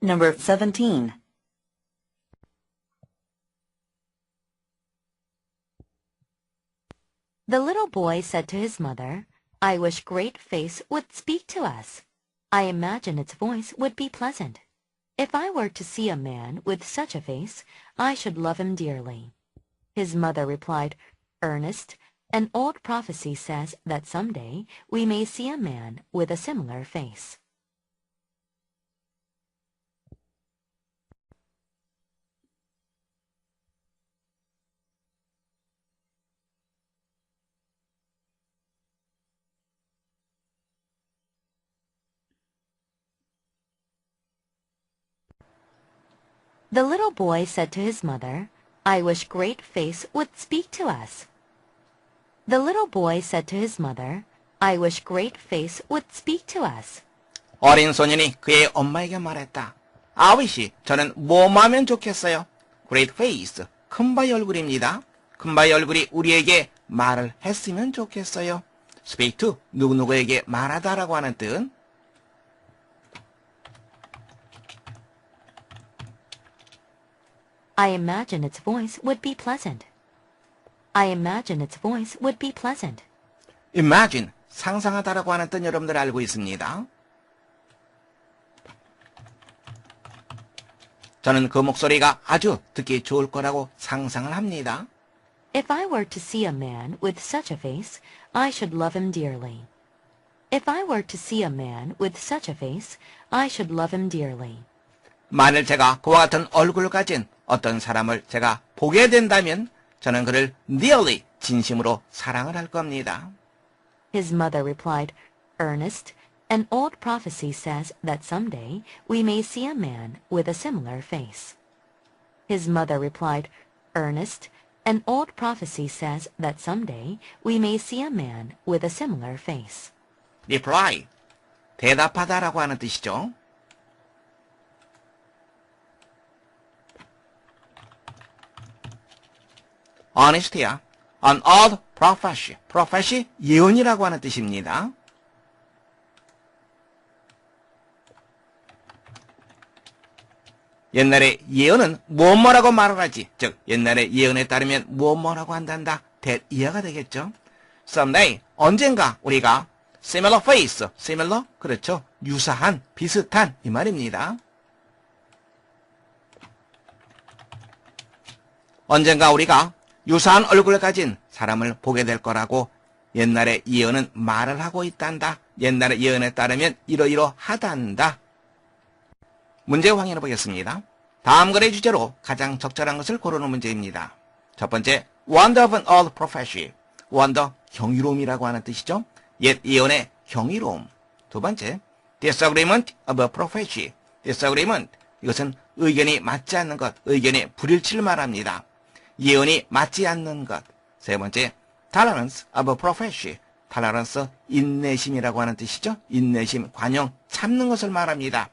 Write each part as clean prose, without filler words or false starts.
Number 17. The little boy said to his mother, "I wish Great Face would speak to us. I imagine its voice would be pleasant. If I were to see a man with such a face, I should love him dearly." His mother replied, "Ernest, an old prophecy says that someday we may see a man with a similar face." The little boy said to his mother, "I wish Great Face would speak to us." The little boy said to his mother, "I wish Great Face would speak to us." 어린 소년이 그의 엄마에게 말했다. 아버지, 저는 뭐뭐 하면 좋겠어요? Great face, 큰바위 얼굴입니다. 큰바위 얼굴이 우리에게 말을 했으면 좋겠어요. Speak to, 누구누구에게 말하다라고 하는 뜻. I imagine its voice would be pleasant. I imagine its voice would be pleasant. Imagine, 상상하다라고 하는 뜻 여러분들 알고 있습니다. 저는 그 목소리가 아주 듣기 좋을 거라고 상상을 합니다. If I were to see a man with such a face, I should love him dearly. If I were to see a man with such a face, I should love him dearly. 만일 제가 그와 같은 얼굴을 가진 어떤 사람을 제가 보게 된다면 저는 그를 dearly, 진심으로 사랑을 할 겁니다. His mother replied, "Ernest, an old prophecy says that someday we may see a man with a similar face." His mother replied, "Ernest, an old prophecy says that someday we may see a man with a similar face." reply, 대답하다라고 하는 뜻이죠. honest야, an old prophecy, prophecy, 예언이라고 하는 뜻입니다. 옛날에 예언은 뭐뭐라고 말을 하지, 즉 옛날에 예언에 따르면 뭐뭐라고 한단다, that 이해가 되겠죠. someday, 언젠가 우리가 similar face, similar, 그렇죠, 유사한, 비슷한 이 말입니다. 언젠가 우리가 유사한 얼굴을 가진 사람을 보게 될 거라고 옛날에 예언은 말을 하고 있단다. 옛날에 예언에 따르면 이러이러하단다. 문제 확인해 보겠습니다. 다음 글의 주제로 가장 적절한 것을 고르는 문제입니다. 첫 번째, wonder of an old prophecy. wonder, 경이로움이라고 하는 뜻이죠. 옛 예언의 경이로움. 두 번째, disagreement of a prophecy. disagreement, 이것은 의견이 맞지 않는 것, 의견의 불일치를 말합니다. 예언이 맞지 않는 것. 세 번째, tolerance of a prophecy. tolerance, 인내심이라고 하는 뜻이죠. 인내심, 관용, 참는 것을 말합니다.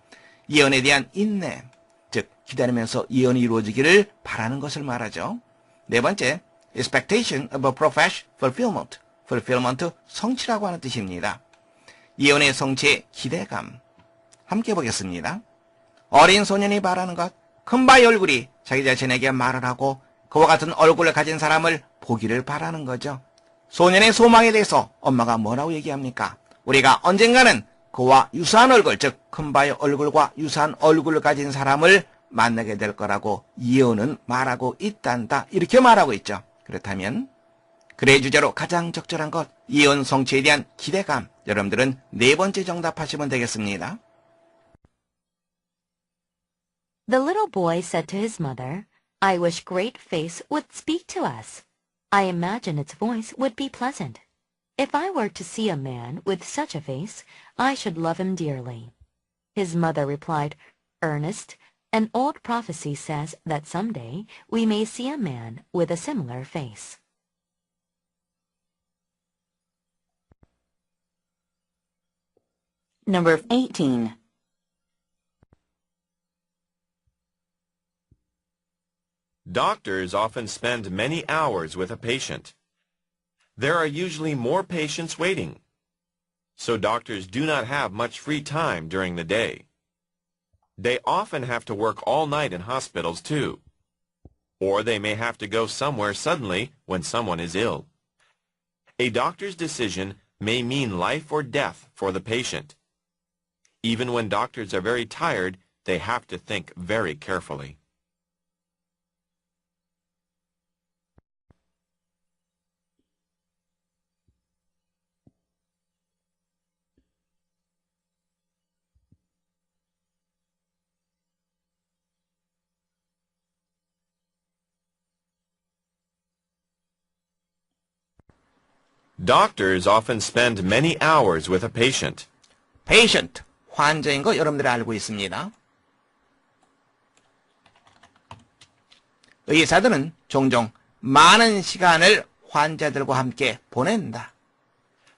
예언에 대한 인내, 즉 기다리면서 예언이 이루어지기를 바라는 것을 말하죠. 네 번째, expectation of a prophecy fulfillment. fulfillment, 성취라고 하는 뜻입니다. 예언의 성취의 기대감. 함께 보겠습니다. 어린 소년이 말하는 것, 큰바위 얼굴이 자기 자신에게 말을 하고 그와 같은 얼굴을 가진 사람을 보기를 바라는 거죠. 소년의 소망에 대해서 엄마가 뭐라고 얘기합니까? 우리가 언젠가는 그와 유사한 얼굴, 즉 큰바위 얼굴과 유사한 얼굴을 가진 사람을 만나게 될 거라고 예언은 말하고 있단다. 이렇게 말하고 있죠. 그렇다면 글의 주제로 가장 적절한 것, 예언 성취에 대한 기대감. 여러분들은 네 번째 정답하시면 되겠습니다. The little boy said to his mother, "I wish Great Face would speak to us. I imagine its voice would be pleasant. If I were to see a man with such a face, I should love him dearly." His mother replied, "Ernest, an old prophecy says that someday we may see a man with a similar face." Number 18. Doctors often spend many hours with a patient. There are usually more patients waiting, so doctors do not have much free time during the day. They often have to work all night in hospitals too. Or they may have to go somewhere suddenly when someone is ill. A doctor's decision may mean life or death for the patient. Even when doctors are very tired, they have to think very carefully. Doctors often spend many hours with a patient. patient, 환자인 거 여러분들이 알고 있습니다. 의사들은 종종 많은 시간을 환자들과 함께 보낸다.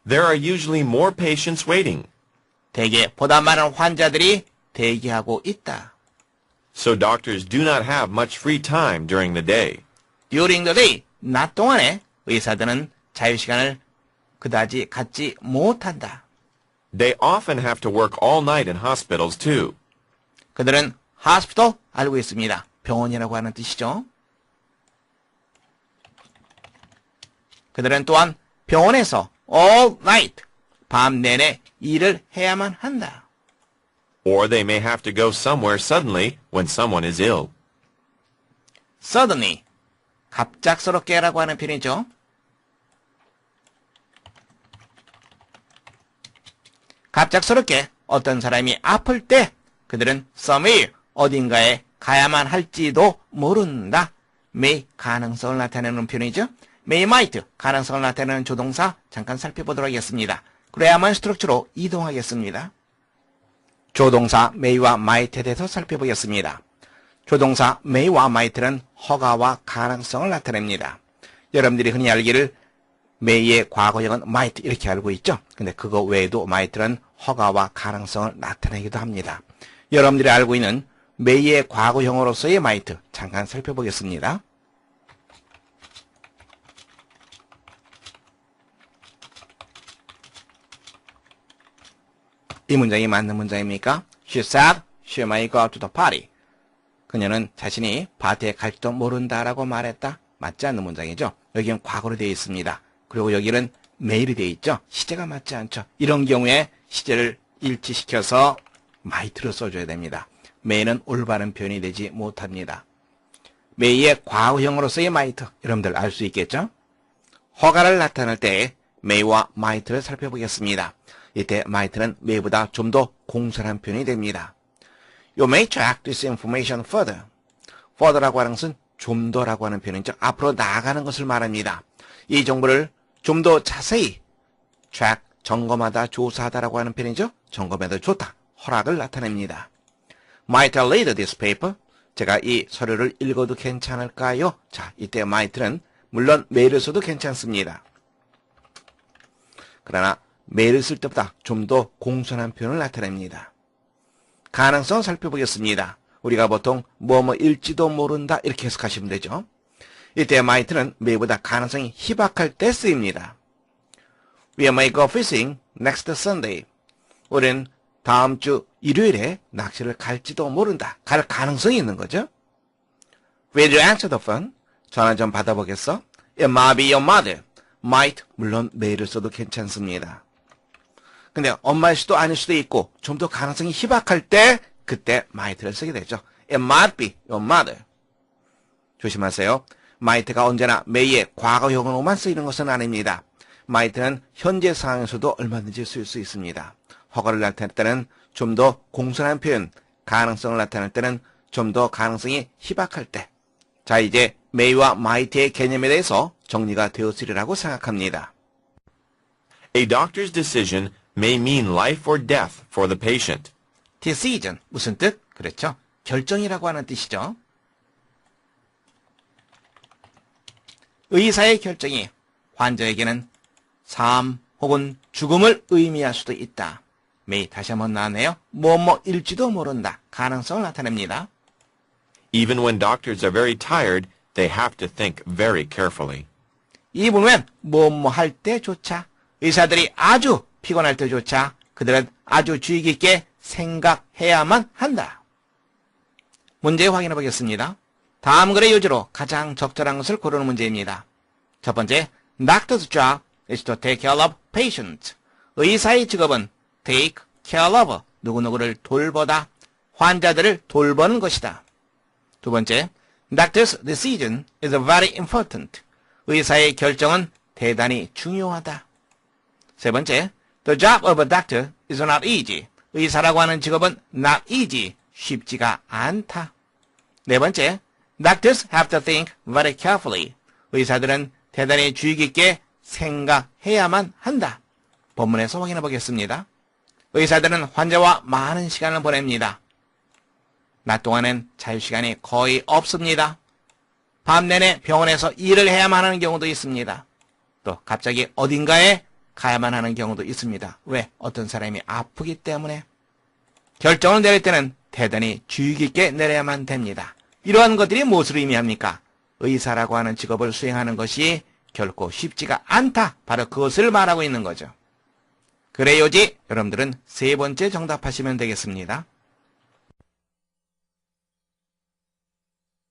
There are usually more patients waiting. 대개 보다 많은 환자들이 대기하고 있다. So doctors do not have much free time during the day. During the day, 낮 동안에 의사들은 자유시간을 그다지 갖지 못한다. They often have to work all night in hospitals too. 그들은 hospital 알고 있습니다. 병원이라고 하는 뜻이죠. 그들은 또한 병원에서 all night, 밤 내내 일을 해야만 한다. Or they may have to go somewhere suddenly when someone is ill. Suddenly, 갑작스럽게라고 하는 표현이죠. 갑작스럽게 어떤 사람이 아플 때 그들은 somewhere, 어딘가에 가야만 할지도 모른다. may, 가능성을 나타내는 표현이죠. may, might, 가능성을 나타내는 조동사 잠깐 살펴보도록 하겠습니다. 그래야만 스트럭처로 이동하겠습니다. 조동사 may와 might에 대해서 살펴보겠습니다. 조동사 may와 might는 허가와 가능성을 나타냅니다. 여러분들이 흔히 알기를 may의 과거형은 might 이렇게 알고 있죠. 근데 그거 외에도 might는 허가와 가능성을 나타내기도 합니다. 여러분들이 알고 있는 may의 과거형으로서의 might 잠깐 살펴보겠습니다. 이 문장이 맞는 문장입니까? She said she may go to the party. 그녀는 자신이 파티에 갈지도 모른다라고 말했다. 맞지 않는 문장이죠. 여기는 과거로 되어 있습니다. 그리고 여기는 may이 되어 있죠. 시제가 맞지 않죠. 이런 경우에 시제를 일치시켜서 might를 써줘야 됩니다. may는 올바른 표현이 되지 못합니다. may의 과거형으로서의 might, 여러분들 알 수 있겠죠? 허가를 나타낼 때 may와 might를 살펴보겠습니다. 이때 might는 may보다 좀 더 공손한 표현이 됩니다. You may track this information further. further라고 하는 것은 좀 더라고 하는 표현이죠. 앞으로 나아가는 것을 말합니다. 이 정보를 좀 더 자세히 track, 점검하다, 조사하다라고 하는 표현이죠. 점검해도 좋다. 허락을 나타냅니다. Might I read this paper? 제가 이 서류를 읽어도 괜찮을까요? 자, 이때 might는 물론 may를 써도 괜찮습니다. 그러나 may를 쓸 때보다 좀 더 공손한 표현을 나타냅니다. 가능성 살펴보겠습니다. 우리가 보통 뭐뭐일지도 모른다 이렇게 해석하시면 되죠. 이때 might는 may보다 가능성이 희박할 때 쓰입니다. We may go fishing next Sunday. 우리는 다음 주 일요일에 낚시를 갈지도 모른다. 갈 가능성이 있는 거죠. Will you answer the phone? 전화 좀 받아보겠어? It might be your mother. might, 물론 may를 써도 괜찮습니다. 근데 엄마일 수도 아닐 수도 있고 좀 더 가능성이 희박할 때 그때 might를 쓰게 되죠. It might be your mother. 조심하세요. might가 언제나 may의 과거형으로만 쓰이는 것은 아닙니다. might는 현재 상황에서도 얼마든지 쓸 수 있습니다. 허가를 나타낼 때는 좀 더 공손한 표현, 가능성을 나타낼 때는 좀 더 가능성이 희박할 때. 자, 이제 may와 might의 개념에 대해서 정리가 되었으리라고 생각합니다. A doctor's decision may mean life or death for the patient. decision, 무슨 뜻? 그렇죠. 결정이라고 하는 뜻이죠. 의사의 결정이 환자에게는 삶 혹은 죽음을 의미할 수도 있다. may 다시 한번 나왔네요. 뭐뭐일지도 모른다. 가능성을 나타냅니다. Even when doctors are very tired, they have to think very carefully. even when 뭐뭐 할 때조차 의사들이 아주 피곤할 때조차 그들은 아주 주의 깊게 생각해야만 한다. 문제 확인해 보겠습니다. 다음 글의 요지로 가장 적절한 것을 고르는 문제입니다. 첫 번째, Doctor's job is to take care of patients. 의사의 직업은 take care of, 누구누구를 돌보다, 환자들을 돌보는 것이다. 두 번째, Doctor's decision is very important. 의사의 결정은 대단히 중요하다. 세 번째, The job of a doctor is not easy. 의사라고 하는 직업은 not easy, 쉽지가 않다. 네 번째, Doctors have to think very carefully. 의사들은 대단히 주의 깊게 생각해야만 한다. 본문에서 확인해 보겠습니다. 의사들은 환자와 많은 시간을 보냅니다. 낮 동안엔 자유시간이 거의 없습니다. 밤 내내 병원에서 일을 해야만 하는 경우도 있습니다. 또 갑자기 어딘가에 가야만 하는 경우도 있습니다. 왜? 어떤 사람이 아프기 때문에. 결정을 내릴 때는 대단히 주의 깊게 내려야만 됩니다. 이러한 것들이 무엇을 의미합니까? 의사라고 하는 직업을 수행하는 것이 결코 쉽지가 않다. 바로 그것을 말하고 있는 거죠. 글의 요지, 여러분들은 세 번째 정답하시면 되겠습니다.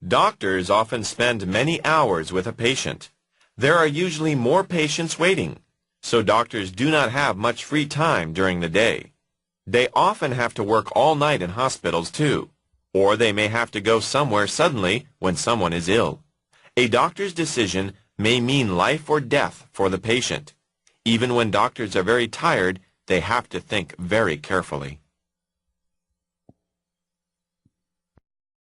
Doctors often spend many hours with a patient. There are usually more patients waiting, so doctors do not have much free time during the day. They often have to work all night in hospitals too, or they may have to go somewhere suddenly when someone is ill. A doctor's decision may mean life or death for the patient. Even when doctors are very tired, they have to think very carefully.